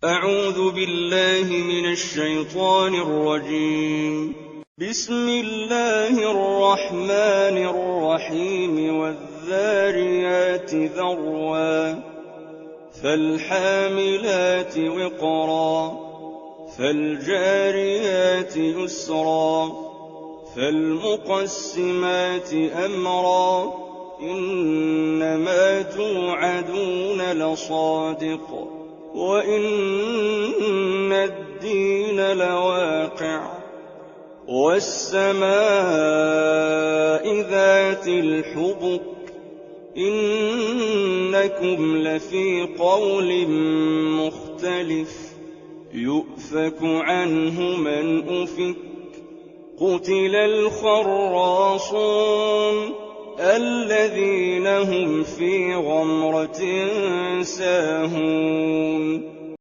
أعوذ بالله من الشيطان الرجيم. بسم الله الرحمن الرحيم. والذاريات ذروا فالحاملات وقرا فالجاريات يسرا فالمقسمات أمرا إنما توعدون لصادق وإن الدين لواقع والسماء ذات الحبك إنكم لفي قول مختلف يؤفك عنه من أفك قتل الخراصون الذين هم في غمرة ساهون